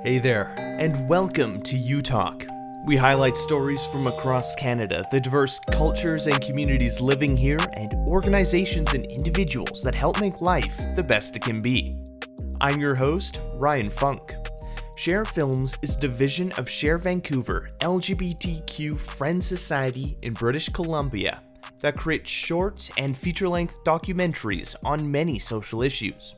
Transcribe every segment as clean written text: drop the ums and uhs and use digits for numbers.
Hey there, and welcome to U Talk. We highlight stories from across Canada, the diverse cultures and communities living here, and organizations and individuals that help make life the best it can be. I'm your host, Ryan Funk. Sher Films is a division of Sher Vancouver LGBTQ Friends Society in British Columbia that creates short and feature-length documentaries on many social issues.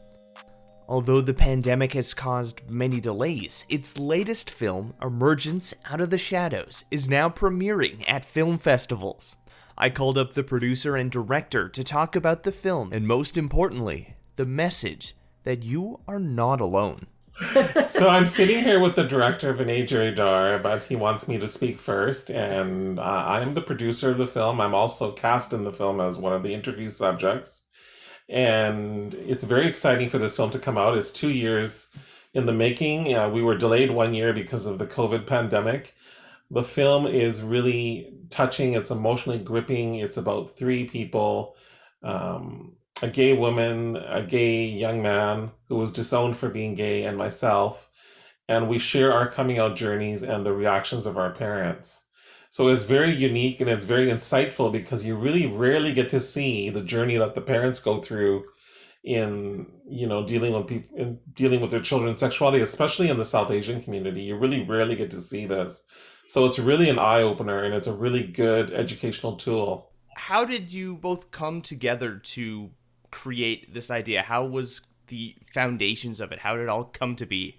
Although the pandemic has caused many delays, its latest film, Emergence Out of the Shadows, is now premiering at film festivals. I called up the producer and director to talk about the film, and most importantly, the message that you are not alone. So I'm sitting here with the director, Vinay Jaidar, but he wants me to speak first, and I'm the producer of the film. I'm also cast in the film as one of the interview subjects. And it's very exciting for this film to come out. It's 2 years in the making. We were delayed 1 year because of the COVID pandemic. The film is really touching. It's emotionally gripping. It's about three people, a gay woman, a gay young man who was disowned for being gay, and myself. And we share our coming out journeys and the reactions of our parents. So it's very unique and it's very insightful because you really rarely get to see the journey that the parents go through in, dealing with people, in dealing with their children's sexuality, especially in the South Asian community. You really rarely get to see this. So it's really an eye opener and it's a really good educational tool. How did you both come together to create this idea? How was the foundations of it? How did it all come to be?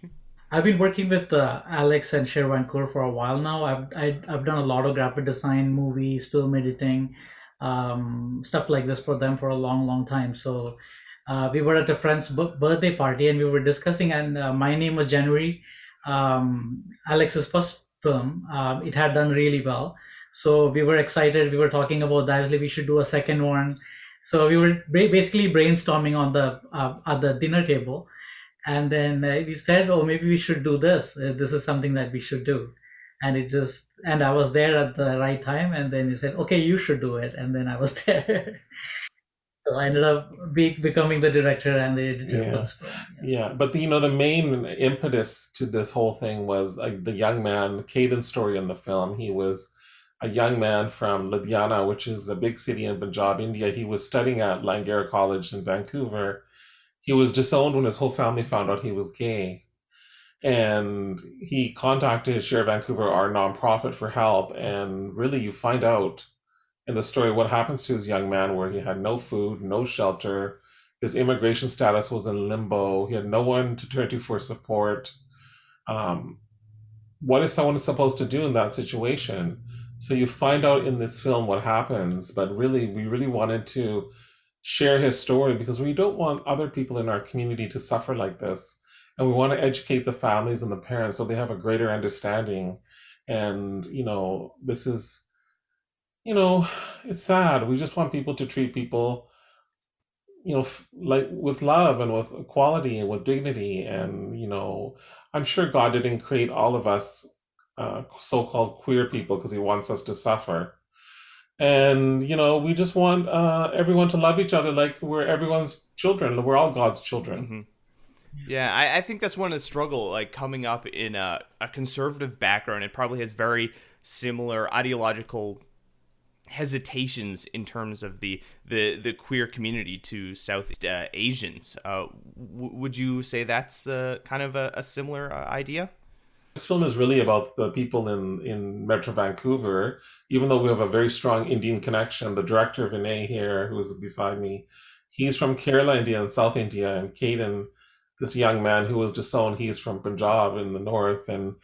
I've been working with Alex and Sher Vancouver for a while now. I've done a lot of graphic design, movies, film editing, stuff like this for them for a long time. So we were at a friend's birthday party and we were discussing, and my name was January. Alex's first film, it had done really well. So we were excited. We were talking about that. Like, we should do a second one. So we were basically brainstorming on the at the dinner table. And then we said, oh, maybe we should do this. This is something that we should do. And and I was there at the right time. And then he said, okay, you should do it. And then I was there. So I ended up becoming the director and the editor for this film. Yes. Yeah, but the main impetus to this whole thing was the young man, Caden's story in the film. He was a young man from Ludhiana, which is a big city in Punjab, India. He was studying at Langara College in Vancouver. He was disowned when his whole family found out he was gay. And he contacted Sher Vancouver, our nonprofit, for help. And really, you find out in the story what happens to his young man, where he had no food, no shelter. His immigration status was in limbo. He had no one to turn to for support. What is someone supposed to do in that situation? So you find out in this film what happens. But really, we really wanted to share his story because we don't want other people in our community to suffer like this, and we want to educate the families and the parents so they have a greater understanding. And this is it's sad. We just want people to treat people like with love and with equality and with dignity. And I'm sure God didn't create all of us so-called queer people because he wants us to suffer. And we just want everyone to love each other like we're everyone's children. We're all God's children. Mm-hmm. Yeah, I think that's one of the struggle, like coming up in a conservative background. It probably has very similar ideological hesitations in terms of the queer community to Southeast Asians. Would you say that's kind of a similar idea? This film is really about the people in Metro Vancouver, even though we have a very strong Indian connection. The director, Vinay here, who is beside me, he's from Kerala, India, and South India. And Caden, this young man who was disowned, he's from Punjab in the north. And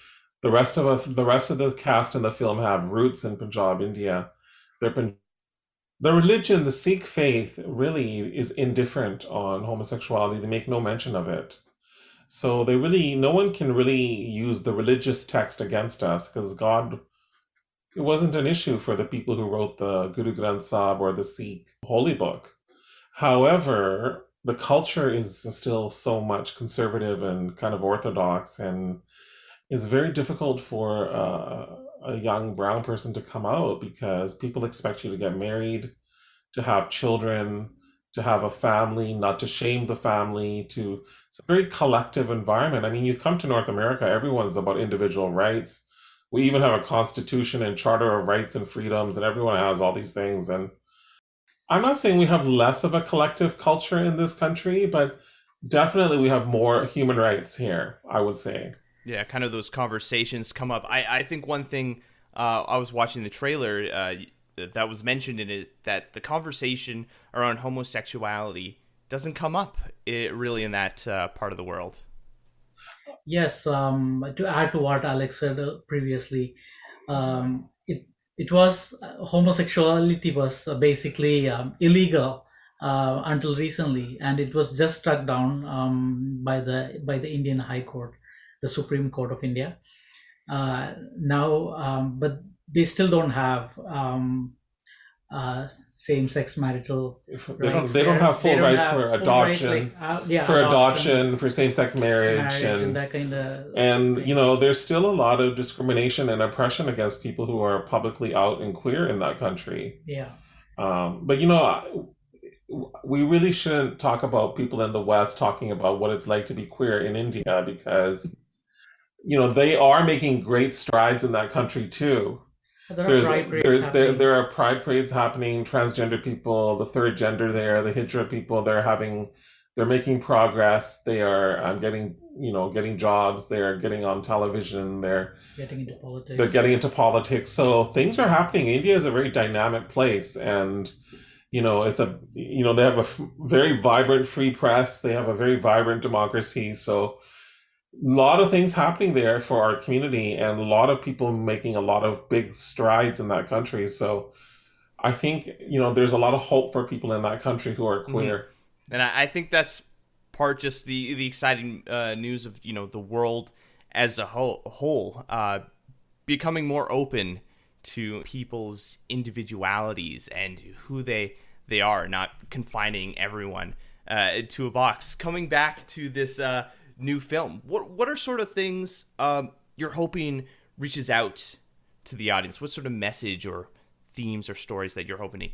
the rest of the cast in the film have roots in Punjab, India. The religion, the Sikh faith, really is indifferent on homosexuality. They make no mention of it. So no one can really use the religious text against us because it wasn't an issue for the people who wrote the Guru Granth Sahib or the Sikh holy book. However, the culture is still so much conservative and kind of orthodox, and it's very difficult for a young brown person to come out because people expect you to get married, to have children, to have a family, not to shame the family, to it's a very collective environment. I mean, you come to North America, everyone's about individual rights. We even have a constitution and charter of rights and freedoms, and everyone has all these things. And I'm not saying we have less of a collective culture in this country, but definitely we have more human rights here, I would say. Yeah, kind of those conversations come up. I think one thing I was watching the trailer that was mentioned in it, that the conversation around homosexuality doesn't come up really in that part of the world. Yes, to add to what Alex said previously, it was homosexuality was basically illegal until recently, and it was just struck down by the Indian High Court, the Supreme Court of India. Now, but they still don't have same-sex marital If rights they don't there. have They full don't rights have for full rights adoption, like adoption, for same-sex marriage, marriage, and that kind of and thing. there's still a lot of discrimination and oppression against people who are publicly out and queer in that country. Yeah. But we really shouldn't talk about people in the West talking about what it's like to be queer in India, because they are making great strides in that country too. There are pride parades There happening. are pride parades happening, transgender people, the third gender there, the hijra people, they're making progress. They are getting jobs, they're getting on television, Getting into they're politics. getting into politics. So things are happening. India is a very dynamic place, and they have a very vibrant free press. They have a very vibrant democracy. So a lot of things happening there for our community, and a lot of people making a lot of big strides in that country. So I think, there's a lot of hope for people in that country who are Mm-hmm. queer. And I think that's part just the exciting news of the world as a whole becoming more open to people's individualities and who they are, not confining everyone to a box. Coming back to this new film, what are sort of things you're hoping reaches out to the audience? What sort of message or themes or stories that you're hoping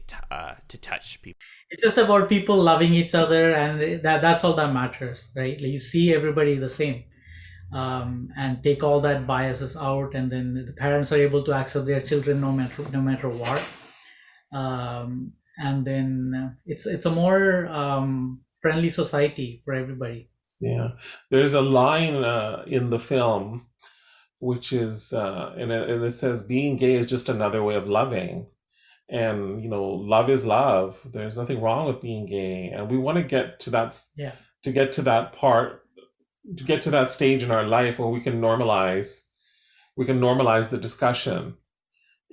to touch people? It's just about people loving each other, and that's all that matters, right? Like, you see everybody the same, and take all that biases out, and then the parents are able to accept their children no matter what. And then it's a more friendly society for everybody. Yeah. There's a line in the film which is, and it says, being gay is just another way of loving. And, love is love. There's nothing wrong with being gay. And we want to get to Yeah. to get to that part, to get to that stage in our life where we can normalize the discussion.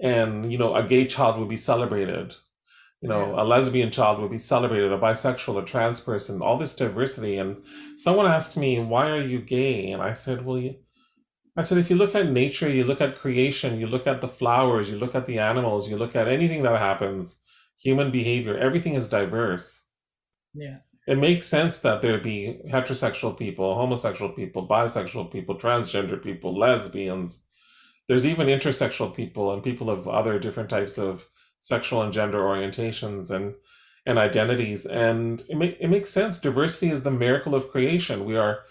And, a gay child would be celebrated. Yeah. A lesbian child would be celebrated, a bisexual, a trans person, all this diversity. And someone asked me, why are you gay? And I said, if you look at nature, you look at creation, you look at the flowers, you look at the animals, you look at anything that happens, human behavior, everything is diverse. Yeah. It makes sense that there be heterosexual people, homosexual people, bisexual people, transgender people, lesbians. There's even intersexual people and people of other different types of sexual and gender orientations and identities. And it makes sense. Diversity is the miracle of creation. We are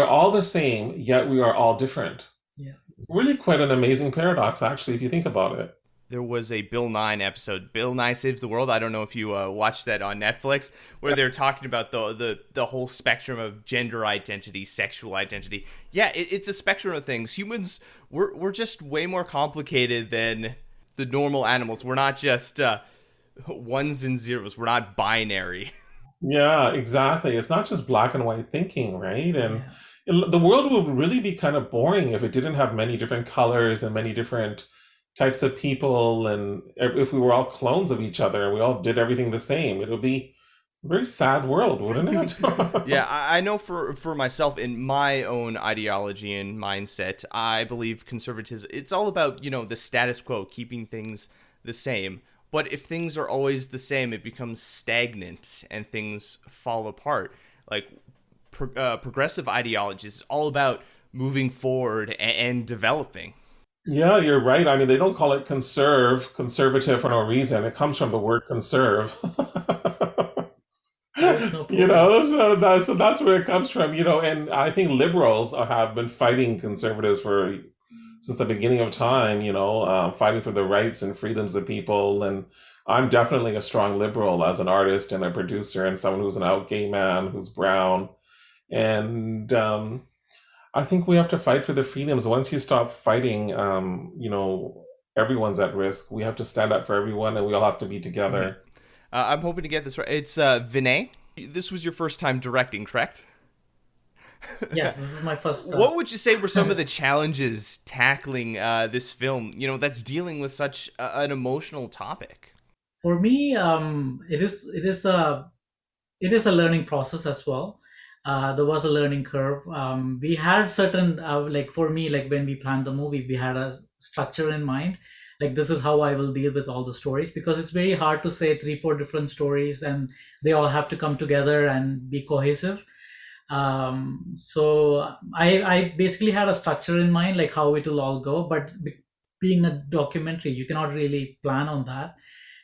all the same, yet we are all different. Yeah. It's really quite an amazing paradox, actually, if you think about it. There was a Bill Nye episode, Bill Nye Saves the World. I don't know if you watched that on Netflix, where they're talking about the whole spectrum of gender identity, sexual identity. Yeah, it's a spectrum of things. Humans, we're just way more complicated than the normal animals. We're not just ones and zeros. We're not binary. Yeah, exactly. It's not just black and white thinking, right? And Yeah. the world would really be kind of boring if it didn't have many different colors and many different types of people, and if we were all clones of each other and we all did everything the same, it would be a very sad world, wouldn't it? Yeah, I know for myself, in my own ideology and mindset, I believe conservatism, it's all about, the status quo, keeping things the same. But if things are always the same, it becomes stagnant and things fall apart. Like progressive ideologies is all about moving forward and developing. Yeah, you're right. I mean, they don't call it conservative for no reason. It comes from the word conserve. progress. So that's where it comes from, and I think liberals have been fighting conservatives for since the beginning of time, fighting for the rights and freedoms of people. And I'm definitely a strong liberal as an artist and a producer and someone who's an out gay man who's brown. And I think we have to fight for the freedoms. Once you stop fighting, everyone's at risk. We have to stand up for everyone and we all have to be Mhm. together. I'm hoping to get this right. It's Vinay. This was your first time directing, correct? Yes, this is my first. What would you say were some of the challenges tackling this film? That's dealing with such an emotional topic. For me, it is a learning process as well. There was a learning curve. We had certain, like for me, like when we planned the movie, we had a structure in mind. Like this is how I will deal with all the stories, because it's very hard to say three, four different stories and they all have to come together and be cohesive. So I basically had a structure in mind, like how it will all go. But being a documentary, you cannot really plan on that,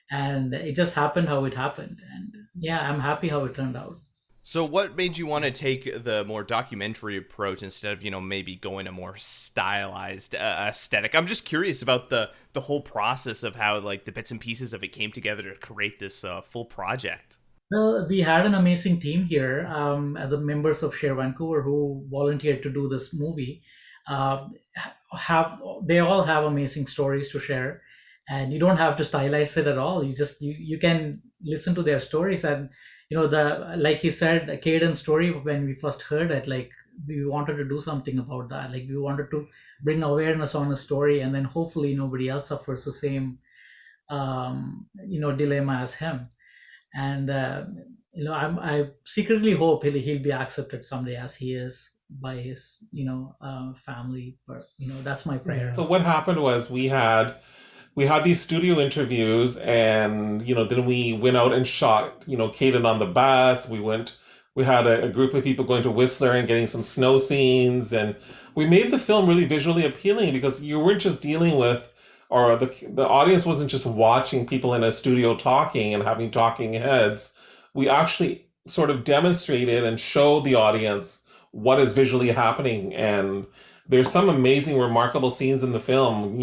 and it just happened how it happened. And yeah, I'm happy how it turned out. So, what made you want to take the more documentary approach instead of, maybe going a more stylized aesthetic? I'm just curious about the whole process of how, like, the bits and pieces of it came together to create this full project. Well, we had an amazing team here, the members of Share Vancouver who volunteered to do this movie. Uh, have They all have amazing stories to share, and you don't have to stylize it at all. You can listen to their stories, and the like he said, Caden's story when we first heard it, like we wanted to do something about that. Like we wanted to bring awareness on a story, and then hopefully nobody else suffers the same dilemma as him. And I secretly hope he'll be accepted someday as he is by his family. But that's my prayer. So what happened was we had these studio interviews, and then we went out and shot Caden on the bus. We had a group of people going to Whistler and getting some snow scenes, and we made the film really visually appealing because you weren't just dealing with, or the audience wasn't just watching people in a studio talking and having talking heads. We actually sort of demonstrated and showed the audience what is visually happening. And there's some amazing, remarkable scenes in the film,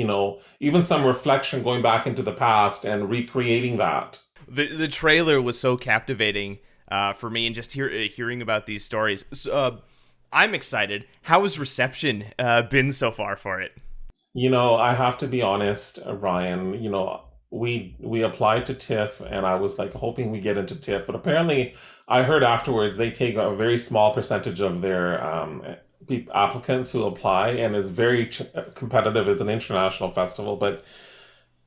even some reflection going back into the past and recreating that. The trailer was so captivating for me, and just hearing about these stories. So, I'm excited. How has reception been so far for it? I have to be honest, Ryan, we applied to TIFF and I was like hoping we get into TIFF, but apparently I heard afterwards they take a very small percentage of their applicants who apply, and it's very competitive as an international festival, but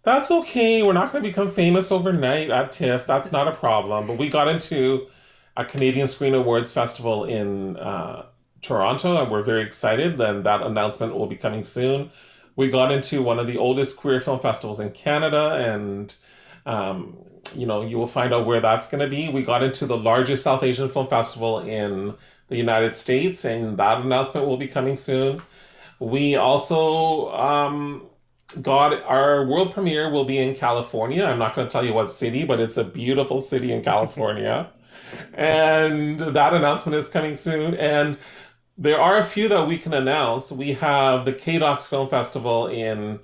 that's okay. We're not going to become famous overnight at TIFF. That's not a problem. But we got into a Canadian Screen Awards festival in Toronto, and we're very excited. And that announcement will be coming soon. We got into one of the oldest queer film festivals in Canada, and you will find out where that's going to be. We got into the largest South Asian film festival in the United States, and that announcement will be coming soon. We also got our world premiere will be in California. I'm not going to tell you what city, but it's a beautiful city in California. And that announcement is coming soon. And there are a few that we can announce. We have the KDOX Film Festival in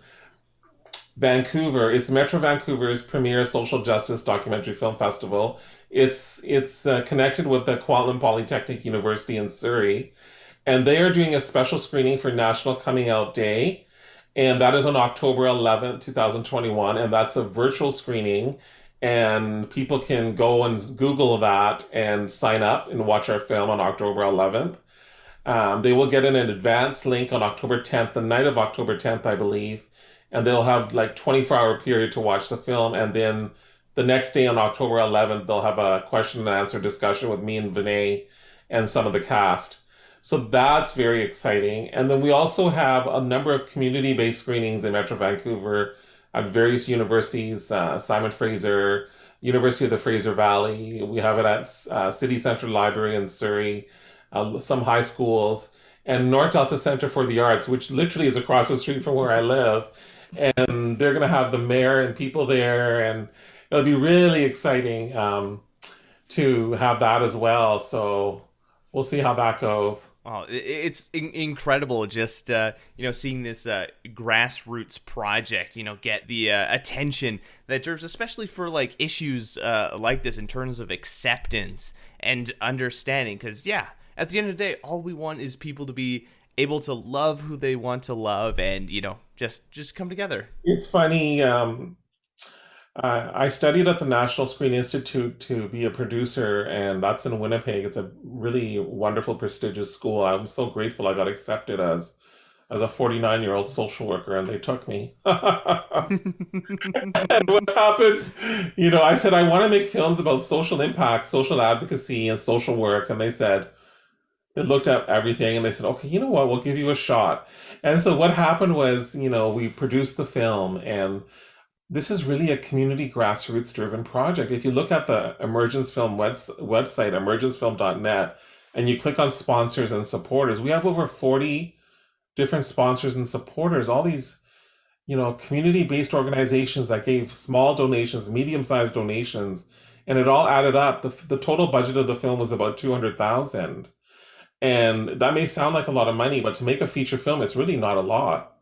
Vancouver. It's Metro Vancouver's premier social justice documentary film festival. It's connected with the Kwantlen Polytechnic University in Surrey, and they are doing a special screening for National Coming Out Day, and that is on October 11th, 2021, and that's a virtual screening, and people can go and Google that and sign up and watch our film on October 11th. They will get an advance link on October 10th, the night of October 10th, I believe, and they'll have like 24-hour period to watch the film, and then the next day on October 11th, they'll have a question and answer discussion with me and Vinay and some of the cast. So that's very exciting. And then we also have a number of community-based screenings in Metro Vancouver at various universities, Simon Fraser, University of the Fraser Valley. We have it at City Centre Library in Surrey, some high schools, and North Delta Center for the Arts, which literally is across the street from where I live. And they're going to have the mayor and people there, and it'll be really exciting. to have that as well. So we'll see how that goes. Oh, it's incredible just seeing this grassroots project get the attention that it deserves, especially for like issues like this in terms of acceptance and understanding. Because yeah, at the end of the day, all we want is people to be able to love who they want to love, and just come together. It's funny. I studied at the National Screen Institute to be a producer, and that's in Winnipeg. It's a really wonderful, prestigious school. I'm so grateful I got accepted as a 49-year-old social worker, and they took me. And what happens, I said I want to make films about social impact, social advocacy, and social work, and they looked at everything and they said, okay, you know what, we'll give you a shot. And so what happened was, we produced the film, and this is really a community grassroots driven project. If you look at the Emergence Film website, emergencefilm.net, and you click on sponsors and supporters, we have over 40 different sponsors and supporters, all these, community based organizations that gave small donations, medium sized donations, and it all added up. The total budget of the film was about 200,000. And that may sound like a lot of money, but to make a feature film, it's really not a lot.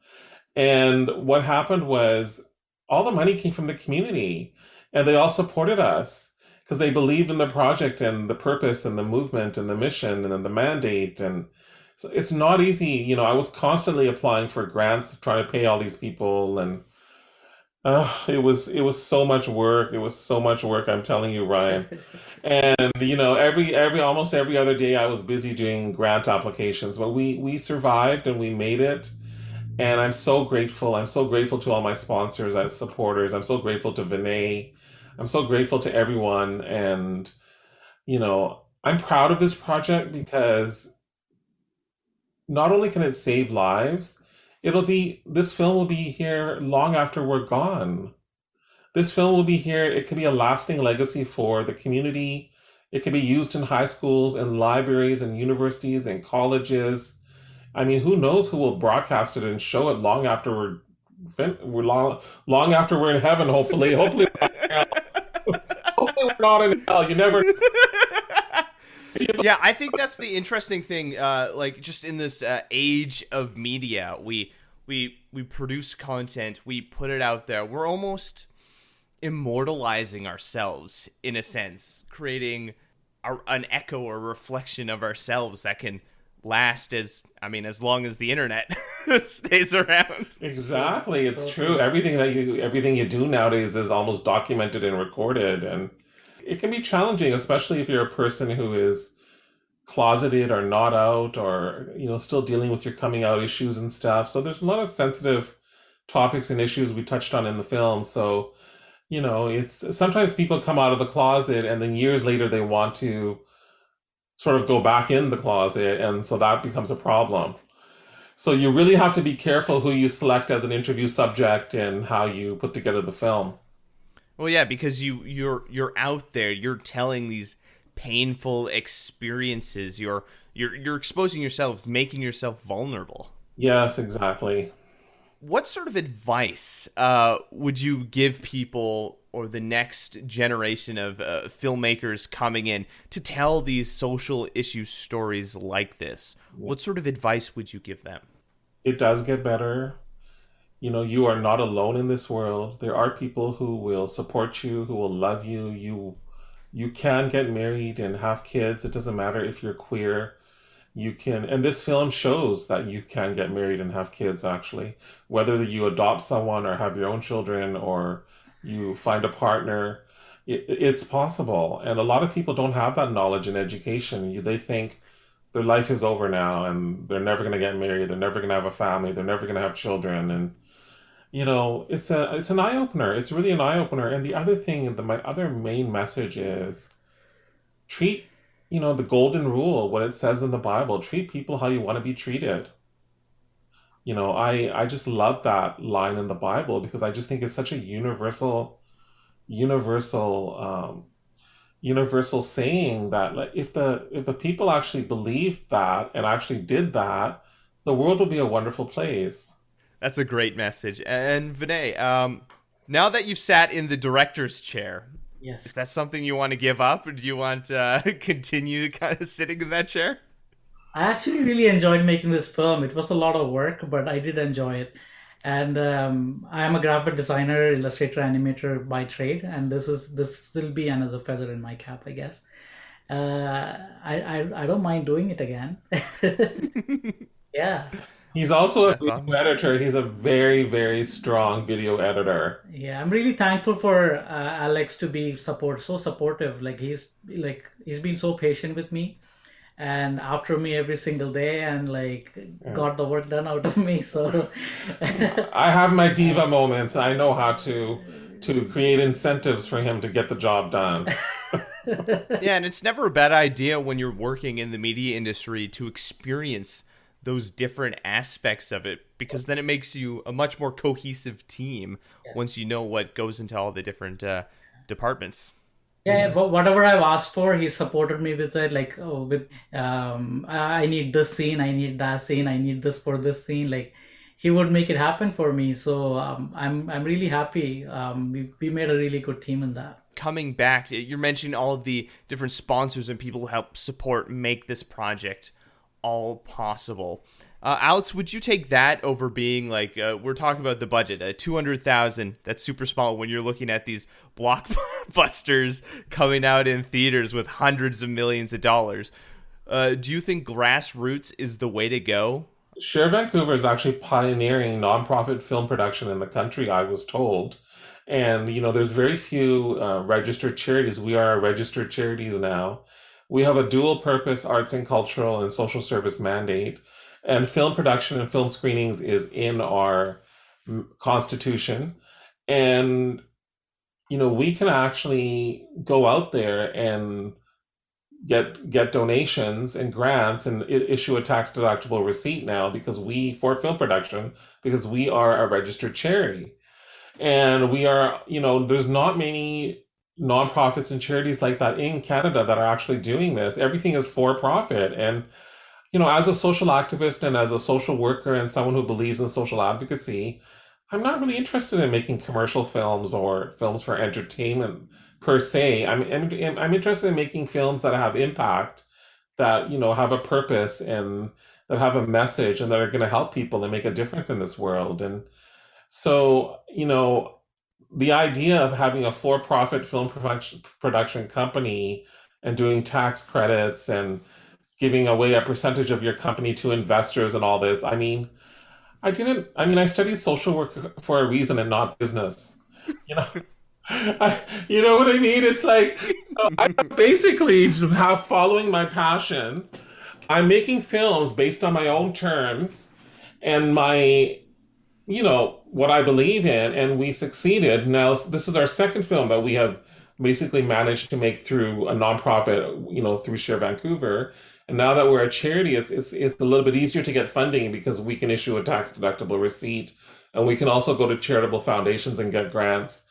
And what happened was all the money came from the community, and they all supported us because they believed in the project and the purpose and the movement and the mission and the mandate. And so it's not easy. I was constantly applying for grants, trying to pay all these people, and it was so much work. It was so much work. I'm telling you, Ryan. And every almost every other day, I was busy doing grant applications, but we survived and we made it. And I'm so grateful. I'm so grateful to all my sponsors as supporters. I'm so grateful to Vinay. I'm so grateful to everyone. And, I'm proud of this project because not only can it save lives, this film will be here long after we're gone. This film will be here. It can be a lasting legacy for the community. It can be used in high schools and libraries and universities and colleges. I mean, who knows who will broadcast it and show it long after long after we're in heaven. Hopefully, hopefully we're not in hell. You never. Yeah, I think that's the interesting thing. Like, just in this age of media, we produce content, we put it out there. We're almost immortalizing ourselves in a sense, creating an echo or reflection of ourselves that can last as long as the internet stays around. Exactly, it's true. Everything you do nowadays is almost documented and recorded, and it can be challenging, especially if you're a person who is closeted or not out, or still dealing with your coming out issues and stuff. So there's a lot of sensitive topics and issues we touched on in the film. So it's sometimes people come out of the closet and then years later they want to sort of go back in the closet, and so that becomes a problem. So you really have to be careful who you select as an interview subject and how you put together the film. Well, yeah, because you're out there, you're telling these painful experiences, you're exposing yourselves, making yourself vulnerable. Yes, exactly. What sort of advice would you give people or the next generation of filmmakers coming in to tell these social issue stories like this? What sort of advice would you give them? It does get better. You are not alone in this world. There are people who will support you, who will love you. You can get married and have kids. It doesn't matter if you're queer. You can, and this film shows that you can get married and have kids, actually. Whether you adopt someone or have your own children or you find a partner, it's possible. And a lot of people don't have that knowledge and education. They think their life is over now and they're never going to get married, they're never going to have a family, they're never going to have children. And it's an eye opener. It's really an eye opener. And the other thing, my other main message is treat, the golden rule, what it says in the Bible, treat people how you want to be treated. I just love that line in the Bible because I just think it's such a universal, universal saying that, like, if the people actually believed that and actually did that, the world would be a wonderful place. That's a great message. And Vinay, now that you've sat in the director's chair, Is Yes. that something you want to give up, or do you want to continue kind of sitting in that chair? I actually really enjoyed making this film. It was a lot of work, but I did enjoy it. And I am a graphic designer, illustrator, animator by trade, and this will be another feather in my cap, I guess. I don't mind doing it again. Yeah, He's also a That's video awesome. editor. He's a very, very strong video editor. yeah. I'm really thankful for Alex to be so supportive. He's been so patient with me and after me every single day and like Yeah. got the work done out of me. So I have my diva moments. I know how to create incentives for him to get the job done. Yeah, and it's never a bad idea when you're working in the media industry to experience those different aspects of it, because then it makes you a much more cohesive team yes. once you know what goes into all the different departments. Yeah, but whatever I've asked for, he supported me with it. Like, oh, with I need this scene, I need that scene, I need this for this scene. Like, he would make it happen for me. So I'm really happy. We made a really good team in that. Coming back, you're mentioning all of the different sponsors and people who help support make this project all possible. Alex, would you take that over being like we're talking about the budget, 200,000? That's super small when you're looking at these blockbusters coming out in theaters with hundreds of millions of dollars. Do you think grassroots is the way to go? Sher Vancouver is actually pioneering nonprofit film production in the country, I was told. And, there's very few registered charities. We are registered charities now. We have a dual purpose arts and cultural and social service mandate. And film production and film screenings is in our constitution. And, we can actually go out there and get donations and grants and issue a tax deductible receipt now for film production because we are a registered charity. And we are, there's not many nonprofits and charities like that in Canada that are actually doing this. Everything is for profit. And, as a social activist and as a social worker and someone who believes in social advocacy, I'm not really interested in making commercial films or films for entertainment per se. I'm interested in making films that have impact, that, have a purpose and that have a message and that are going to help people and make a difference in this world. And so, the idea of having a for-profit film production company and doing tax credits and giving away a percentage of your company to investors and all this, I studied social work for a reason and not business. You know, you know what I mean? It's like, so I basically just have following my passion. I'm making films based on my own terms and what I believe in, and we succeeded. Now, this is our second film that we have basically managed to make through a nonprofit, through Share Vancouver. And now that we're a charity, it's a little bit easier to get funding because we can issue a tax deductible receipt, and we can also go to charitable foundations and get grants.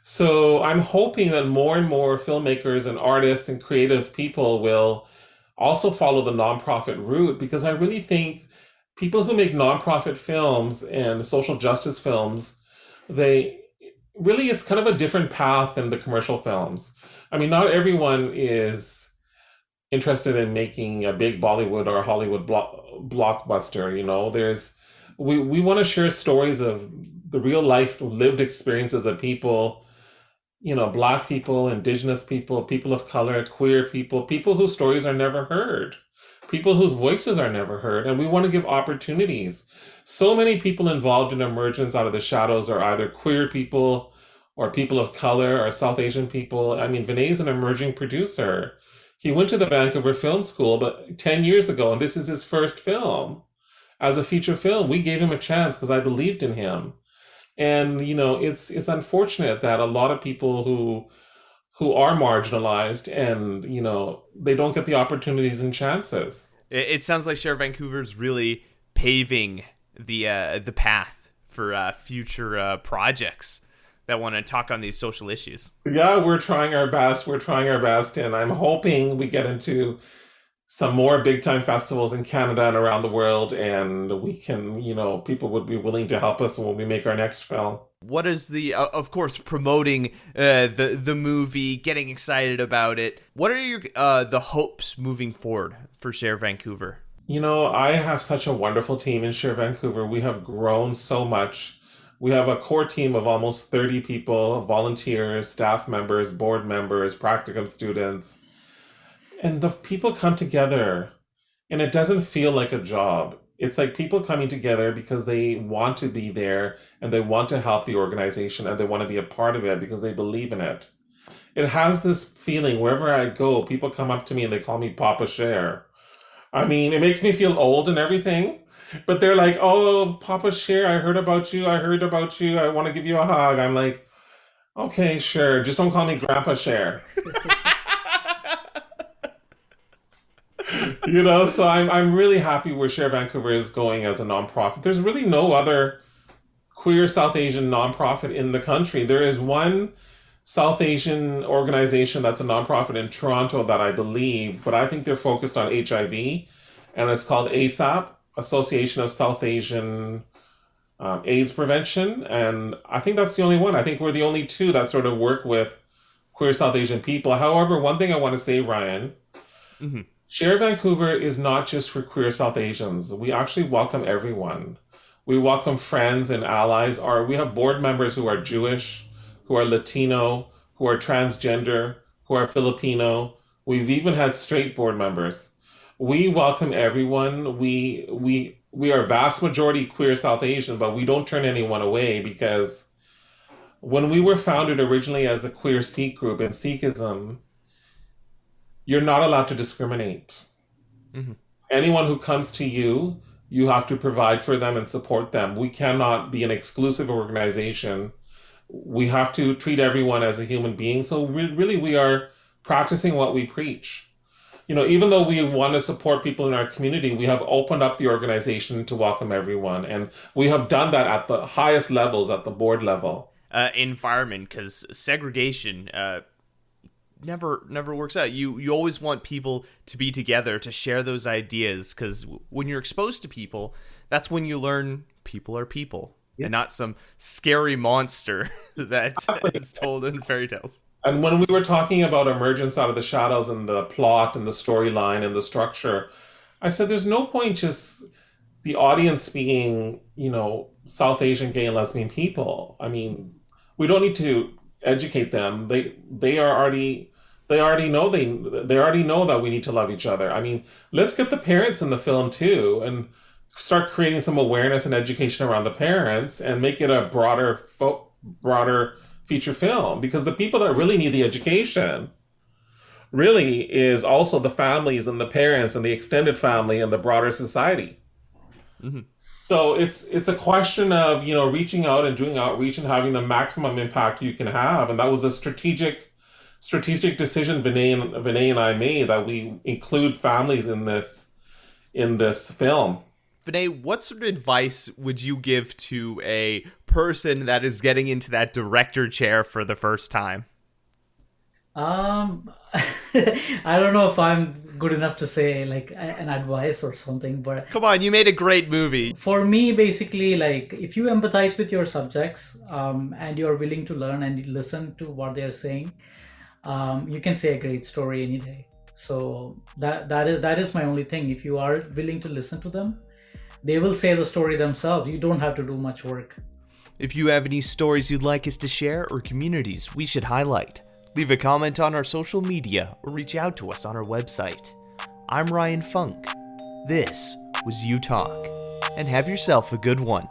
So I'm hoping that more and more filmmakers and artists and creative people will also follow the nonprofit route, because I really think people who make nonprofit films and social justice films, they really, it's kind of a different path than the commercial films. I mean, not everyone is interested in making a big Bollywood or Hollywood blockbuster. We want to share stories of the real life lived experiences of people, Black people, Indigenous people, people of color, queer people whose stories are never heard, people whose voices are never heard. And we want to give opportunities. So many people involved in Emergence Out of the Shadows are either queer people or people of color or South Asian people. I mean, Vinay is an emerging producer. He went to the Vancouver Film School but 10 years ago, and this is his first film as a feature film. We gave him a chance because I believed in him. And it's unfortunate that a lot of people who are marginalized and they don't get the opportunities and chances. It sounds like Share Vancouver's really paving the path for future projects that want to talk on these social issues. Yeah, we're trying our best. And I'm hoping we get into some more big time festivals in Canada and around the world, and we can, people would be willing to help us when we make our next film. What is the, of course, promoting the movie, getting excited about it? What are your the hopes moving forward for Sher Vancouver? I have such a wonderful team in Sher Vancouver. We have grown so much. We have a core team of almost 30 people, volunteers, staff members, board members, practicum students. And the people come together, and it doesn't feel like a job. It's like people coming together because they want to be there and they want to help the organization and they want to be a part of it because they believe in it. It has this feeling wherever I go, people come up to me and they call me Papa Sher. I mean, it makes me feel old and everything, but they're like, "Oh, Papa Sher, I heard about you. I want to give you a hug." I'm like, "Okay, sure. Just don't call me Grandpa Sher." So I'm really happy where Sher Vancouver is going as a nonprofit. There's really no other queer South Asian nonprofit in the country. There is one South Asian organization that's a nonprofit in Toronto that I believe, but I think they're focused on HIV, and it's called ASAP, Association of South Asian AIDS Prevention, and I think that's the only one. I think we're the only two that sort of work with queer South Asian people. However, one thing I want to say, Ryan, Mm-hmm. Sher Vancouver is not just for queer South Asians. We actually welcome everyone. We welcome friends and allies. We have board members who are Jewish, who are Latino, who are transgender, who are Filipino. We've even had straight board members. We welcome everyone. We are vast majority queer South Asian, but we don't turn anyone away because when we were founded originally as a queer Sikh group in Sikhism, you're not allowed to discriminate. Mm-hmm. Anyone who comes to you, you have to provide for them and support them. We cannot be an exclusive organization. We have to treat everyone as a human being. So really, we are practicing what we preach. Even though we want to support people in our community, we have opened up the organization to welcome everyone. And we have done that at the highest levels, at the board level. Environment, because segregation never works out. You always want people to be together, to share those ideas, because when you're exposed to people, that's when you learn people are people. Yeah. And not some scary monster that is told in fairy tales. And when we were talking about Emergence out of the shadows and the plot and the storyline and the structure, I said there's no point just the audience being, South Asian gay and lesbian people. I mean, we don't need to educate them. They already know that we need to love each other. I mean, let's get the parents in the film too and start creating some awareness and education around the parents and make it a broader feature film, because the people that really need the education really is also the families and the parents and the extended family and the broader society. Mm-hmm. So it's a question of, reaching out and doing outreach and having the maximum impact you can have. And that was a strategic decision Vinay and I made, that we include families in this film. Vinay, what sort of advice would you give to a person that is getting into that director chair for the first time? I don't know if I'm good enough to say like an advice or something, but come on, you made a great movie. For me, basically, like if you empathize with your subjects and you're willing to learn and you listen to what they're saying, you can say a great story any day. So that is my only thing. If you are willing to listen to them, they will say the story themselves. You don't have to do much work. If you have any stories you'd like us to share or communities we should highlight, leave a comment on our social media or reach out to us on our website. I'm Ryan Funk. This was You Talk, and have yourself a good one.